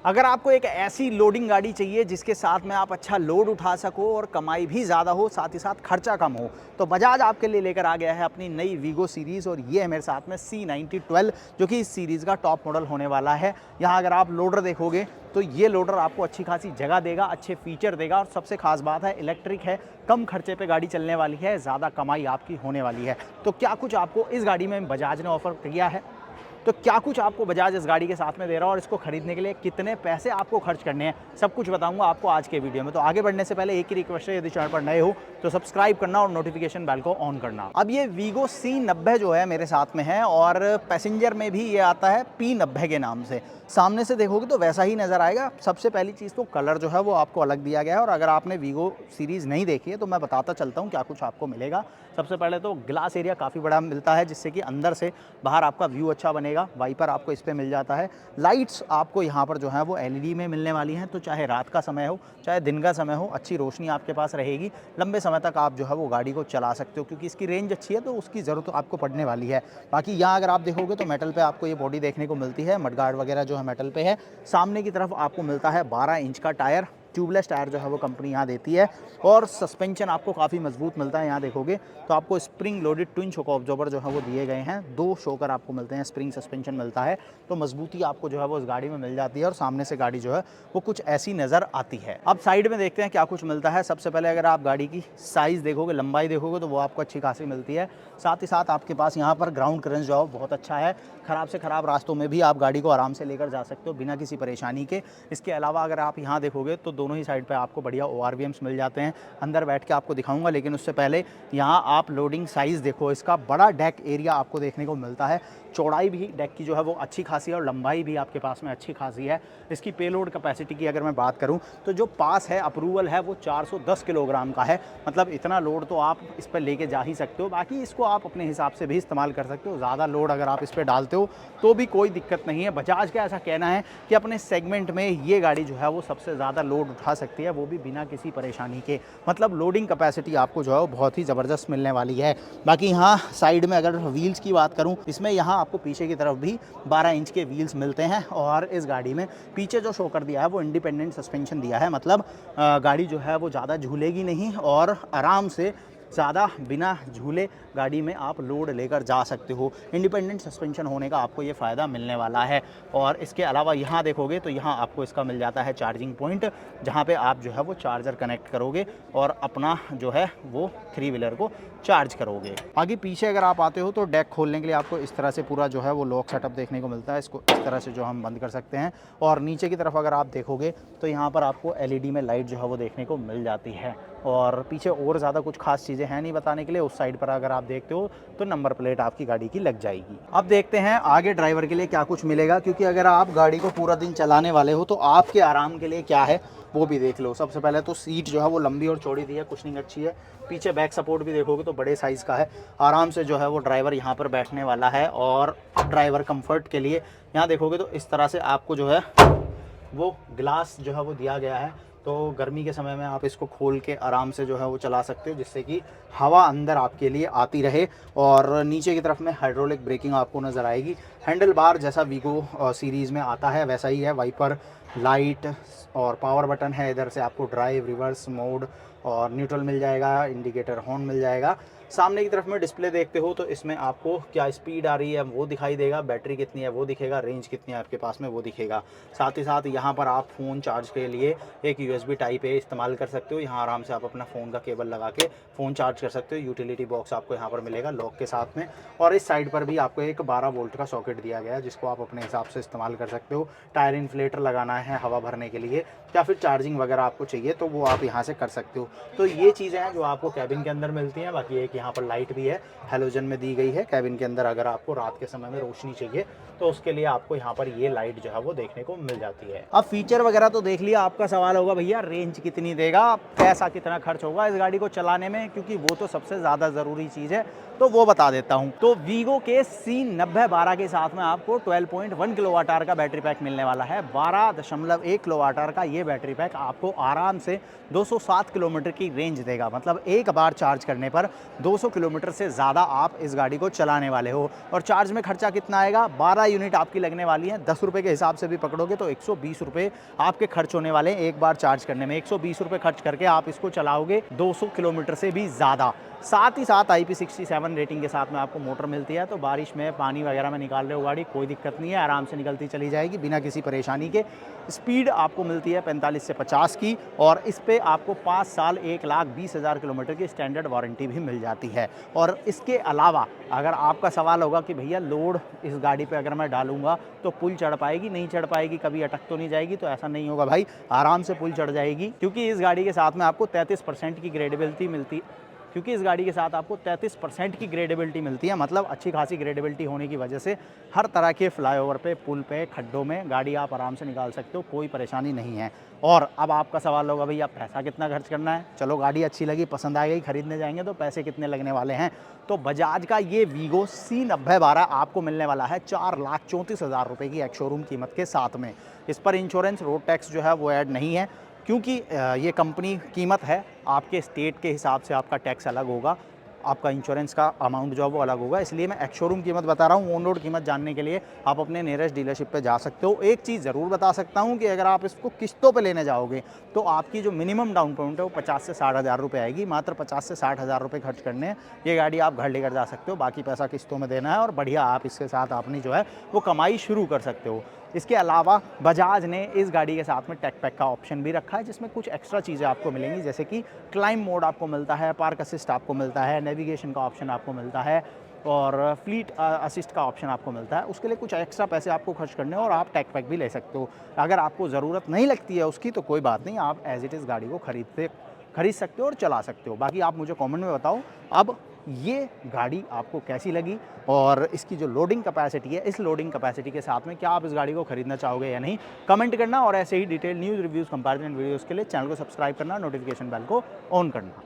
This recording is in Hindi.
अगर आपको एक ऐसी लोडिंग गाड़ी चाहिए जिसके साथ में आप अच्छा लोड उठा सको और कमाई भी ज़्यादा हो, साथ ही साथ खर्चा कम हो, तो बजाज आपके लिए लेकर आ गया है अपनी नई वीगो सीरीज़। और ये है मेरे साथ में C9012, जो कि इस सीरीज़ का टॉप मॉडल होने वाला है। यहाँ अगर आप लोडर देखोगे तो ये लोडर आपको अच्छी खासी जगह देगा, अच्छे फीचर देगा, और सबसे खास बात है इलेक्ट्रिक है, कम खर्चे पे गाड़ी चलने वाली है, ज़्यादा कमाई आपकी होने वाली है। तो क्या कुछ आपको इस गाड़ी में बजाज ने ऑफर किया है, तो क्या कुछ आपको बजाज इस गाड़ी के साथ में दे रहा है, और इसको खरीदने के लिए कितने पैसे आपको खर्च करने हैं, सब कुछ बताऊंगा आपको आज के वीडियो में। तो आगे बढ़ने से पहले एक ही रिक्वेस्ट है, यदि चैनल पर नए हो तो सब्सक्राइब करना और नोटिफिकेशन बेल को ऑन करना। अब ये वीगो C90 जो है मेरे साथ में है, और पैसेंजर में भी ये आता है P90 के नाम से। सामने से देखोगे तो वैसा ही नज़र आएगा। सबसे पहली चीज़ तो कलर जो है वो आपको अलग दिया गया है, और अगर आपने वीगो सीरीज़ नहीं देखी है तो मैं बताता चलता हूँ क्या कुछ आपको मिलेगा। सबसे पहले तो ग्लास एरिया काफ़ी बड़ा मिलता है, जिससे कि अंदर से बाहर आपका व्यू अच्छा बनेगा। वाइपर आपको इस पे मिल जाता है। लाइट्स आपको यहाँ पर जो है वो LED में मिलने वाली हैं, तो चाहे रात का समय हो चाहे दिन का समय हो, अच्छी रोशनी आपके पास रहेगी। लंबे समय तक आप जो है वो गाड़ी को चला सकते हो, क्योंकि इसकी रेंज अच्छी है तो उसकी ज़रूरत आपको पड़ने वाली है। बाकी यहाँ अगर आप देखोगे तो मेटल पे आपको ये बॉडी देखने को मिलती है, मडगार्ड वगैरह जो है मेटल पे है। सामने की तरफ आपको मिलता है 12 इंच का टायर, ट्यूबलेस टायर जो है वो कंपनी यहाँ देती है। और सस्पेंशन आपको काफ़ी मजबूत मिलता है। यहाँ देखोगे तो आपको spring loaded twin shock absorber जो है वो दिए गए हैं। 2 शॉकर आपको मिलते हैं, स्प्रिंग सस्पेंशन मिलता है, तो मजबूती आपको जो है वो इस गाड़ी में मिल जाती है। और सामने से गाड़ी जो है वो कुछ ऐसी नज़र आती है। अब साइड में देखते हैं क्या कुछ मिलता है। सबसे पहले अगर आप गाड़ी की साइज़ देखोगे, लंबाई देखोगे, तो वो आपको अच्छी खासी मिलती है। साथ ही साथ आपके पास यहाँ पर ग्राउंड क्लियरेंस जो है बहुत अच्छा है। ख़राब से ख़राब रास्तों में भी आप गाड़ी को आराम से लेकर जा सकते हो बिना किसी परेशानी के। इसके अलावा अगर आप यहाँ देखोगे तो दोनों ही साइड पे आपको बढ़िया ORVMs मिल जाते हैं। अंदर बैठ के आपको दिखाऊंगा, लेकिन उससे पहले यहाँ आप लोडिंग साइज़ देखो। इसका बड़ा डेक एरिया आपको देखने को मिलता है। चौड़ाई भी डेक की जो है वो अच्छी खासी है, और लंबाई भी आपके पास में अच्छी खासी है। इसकी पेलोड कैपेसिटी की अगर मैं बात करूं तो जो पास है, अप्रूवल है, वो 410 किलोग्राम का है। मतलब इतना लोड तो आप इस पर लेके जा ही सकते हो। बाकी इसको आप अपने हिसाब से भी इस्तेमाल कर सकते हो। ज़्यादा लोड अगर आप इस पर डालते हो तो भी कोई दिक्कत नहीं है। बजाज का ऐसा कहना है कि अपने सेगमेंट में ये गाड़ी जो है वो सबसे ज़्यादा लोड उठा सकती है, वो भी बिना किसी परेशानी के। मतलब लोडिंग कैपेसिटी आपको जो है वो बहुत ही ज़बरदस्त मिलने वाली है। बाकी यहाँ साइड में अगर व्हील्स की बात करूँ, इसमें यहाँ आपको पीछे की तरफ भी 12 इंच के व्हील्स मिलते हैं। और इस गाड़ी में पीछे जो शॉकर दिया है वो इंडिपेंडेंट सस्पेंशन दिया है। मतलब गाड़ी जो है वो ज़्यादा झूलेगी नहीं, और आराम से ज़्यादा बिना झूले गाड़ी में आप लोड लेकर जा सकते हो। इंडिपेंडेंट सस्पेंशन होने का आपको ये फ़ायदा मिलने वाला है। और इसके अलावा यहाँ देखोगे तो यहाँ आपको इसका मिल जाता है चार्जिंग पॉइंट, जहाँ पे आप जो है वो चार्जर कनेक्ट करोगे और अपना जो है वो 3 व्हीलर को चार्ज करोगे। आगे पीछे अगर आप आते हो तो डेक खोलने के लिए आपको इस तरह से पूरा जो है वो लॉक सेटअप देखने को मिलता है। इसको इस तरह से जो हम बंद कर सकते हैं। और नीचे की तरफ अगर आप देखोगे तो यहाँ पर आपको LED में लाइट जो है वो देखने को मिल जाती है। और पीछे और ज़्यादा कुछ खास चीज़ें हैं नहीं बताने के लिए। उस साइड पर अगर आप देखते हो तो नंबर प्लेट आपकी गाड़ी की लग जाएगी। अब देखते हैं आगे ड्राइवर के लिए क्या कुछ मिलेगा, क्योंकि अगर आप गाड़ी को पूरा दिन चलाने वाले हो तो आपके आराम के लिए क्या है वो भी देख लो। सबसे पहले तो सीट जो है वो लंबी और चौड़ी दी है, कुशनिंग अच्छी है। पीछे बैक सपोर्ट भी देखोगे तो बड़े साइज़ का है। आराम से जो है वो ड्राइवर यहाँ पर बैठने वाला है। और ड्राइवर कंफर्ट के लिए यहाँ देखोगे तो इस तरह से आपको जो है वो ग्लास जो है वो दिया गया है। तो गर्मी के समय में आप इसको खोल के आराम से जो है वो चला सकते हो, जिससे कि हवा अंदर आपके लिए आती रहे। और नीचे की तरफ में हाइड्रोलिक ब्रेकिंग आपको नज़र आएगी। हैंडल बार जैसा वीगो सीरीज़ में आता है वैसा ही है। वाइपर, लाइट और पावर बटन है। इधर से आपको ड्राइव, रिवर्स मोड और न्यूट्रल मिल जाएगा। इंडिकेटर हॉर्न मिल जाएगा। सामने की तरफ में डिस्प्ले देखते हो तो इसमें आपको क्या स्पीड आ रही है वो दिखाई देगा, बैटरी कितनी है वो दिखेगा, रेंज कितनी है आपके पास में वो दिखेगा। साथ ही साथ यहाँ पर आप फ़ोन चार्ज के लिए एक USB टाइप ए इस्तेमाल कर सकते हो। यहाँ आराम से आप अपना फ़ोन का केबल लगा के फ़ोन चार्ज कर सकते हो। यूटिलिटी बॉक्स आपको यहाँ पर मिलेगा लॉक के साथ में। और इस साइड पर भी आपको एक 12 वोल्ट का सॉकेट दिया गया है, जिसको आप अपने हिसाब से इस्तेमाल कर सकते हो। टायर इन्फ्लेटर लगाना है हवा भरने के लिए, या फिर चार्जिंग वगैरह आपको चाहिए तो वो आप यहाँ से कर सकते हो। तो ये चीज़ें हैं जो आपको कैबिन के अंदर मिलती हैं। बाकी एक यहाँ पर लाइट भी है, हेलोजन में दी गई है कैबिन के अंदर। अगर आपको रात के समय में रोशनी चाहिए तो उसके लिए आपको यहाँ पर ये लाइट जो है वो देखने को मिल जाती है। अब फीचर वगैरह तो देख लिया। आपका सवाल होगा भैया रेंज कितनी देगा, पैसा कितना खर्च होगा इस गाड़ी को चलाने में, क्योंकि वो तो सबसे ज़्यादा ज़रूरी चीज़ है, तो वो बता देता हूँ। तो वीगो के C9012 के साथ में आपको 12.1 किलोवाट आवर का बैटरी पैक मिलने वाला है। 12.1 किलोवाट आवर का ये बैटरी पैक आपको आराम से 207 किलोमीटर की रेंज देगा। मतलब एक बार चार्ज करने पर 200 किलोमीटर से ज़्यादा आप इस गाड़ी को चलाने वाले हो। और चार्ज में खर्चा कितना आएगा, 12 यूनिट आपकी लगने वाली हैं। 10 रुपये के हिसाब से भी पकड़ोगे तो 120 रुपये आपके खर्च होने वाले हैं एक बार चार्ज करने में। 120 रुपये खर्च करके आप इसको चलाओगे 200 किलोमीटर से भी ज़्यादा। साथ ही साथ IP67 रेटिंग के साथ में आपको मोटर मिलती है, तो बारिश में पानी वगैरह में निकाल रहे हो गाड़ी, कोई दिक्कत नहीं है, आराम से निकलती चली जाएगी बिना किसी परेशानी के। स्पीड आपको मिलती है 45 से 50 की, और इस पे आपको 5 साल 1,20,000 किलोमीटर की स्टैंडर्ड वारंटी भी मिल जाती है। और इसके अलावा अगर आपका सवाल होगा कि भैया लोड इस गाड़ी पे अगर मैं डालूंगा तो पुल चढ़ पाएगी, नहीं चढ़ पाएगी, कभी अटक तो नहीं जाएगी, तो ऐसा नहीं होगा भाई, आराम से पुल चढ़ जाएगी। क्योंकि इस गाड़ी के साथ में आपको 33% की ग्रेडेबिलिटी मिलती है, मतलब अच्छी खासी ग्रेडेबिलिटी होने की वजह से हर तरह के फ्लाईओवर पे, पुल पे, खड्डों में गाड़ी आप आराम से निकाल सकते हो, कोई परेशानी नहीं है। और अब आपका सवाल होगा भैया पैसा कितना खर्च करना है। चलो गाड़ी अच्छी लगी, पसंद आ गई, खरीदने जाएंगे तो पैसे कितने लगने वाले हैं। तो बजाज का ये वीगो C9012 आपको मिलने वाला है 4,34,000 रुपये की एक शोरूम कीमत के साथ में। इस पर इंश्योरेंस, रोड टैक्स जो है वो ऐड नहीं है, क्योंकि ये कंपनी कीमत है, आपके स्टेट के हिसाब से आपका टैक्स अलग होगा, आपका इंश्योरेंस का अमाउंट जो है वो अलग होगा, इसलिए मैं एक्स शोरूम कीमत बता रहा हूँ। ऑन रोड कीमत जानने के लिए आप अपने नियरेस्ट डीलरशिप पे जा सकते हो। एक चीज़ ज़रूर बता सकता हूँ कि अगर आप इसको किस्तों पे लेने जाओगे तो आपकी जो मिनिमम डाउन पेमेंट है वो 50 से 60 हज़ार रुपये आएगी। मात्र 50 से 60 हज़ार रुपये खर्च करने हैं, ये गाड़ी आप घर लेकर जा सकते हो, बाकी पैसा किस्तों में देना है, और बढ़िया आप इसके साथ अपनी जो है वो कमाई शुरू कर सकते हो। इसके अलावा बजाज ने इस गाड़ी के साथ में टेक पैक का ऑप्शन भी रखा है, जिसमें कुछ एक्स्ट्रा चीज़ें आपको मिलेंगी, जैसे कि क्लाइम मोड आपको मिलता है, पार्क असिस्ट आपको मिलता है, नेविगेशन का ऑप्शन आपको मिलता है, और फ्लीट असिस्ट का ऑप्शन आपको मिलता है। उसके लिए कुछ एक्स्ट्रा पैसे आपको खर्च करने हैं, और आप टेक पैक भी ले सकते हो। अगर आपको ज़रूरत नहीं लगती है उसकी तो कोई बात नहीं, आप एज इट इज़ गाड़ी को खरीद सकते हो और चला सकते हो। बाकी आप मुझे कमेंट में बताओ अब ये गाड़ी आपको कैसी लगी, और इसकी जो लोडिंग कैपेसिटी है, इस लोडिंग कैपेसिटी के साथ में क्या आप इस गाड़ी को खरीदना चाहोगे या नहीं, कमेंट करना। और ऐसे ही detail news, reviews, comparison videos के लिए चैनल को सब्सक्राइब करना, नोटिफिकेशन बेल को ऑन करना।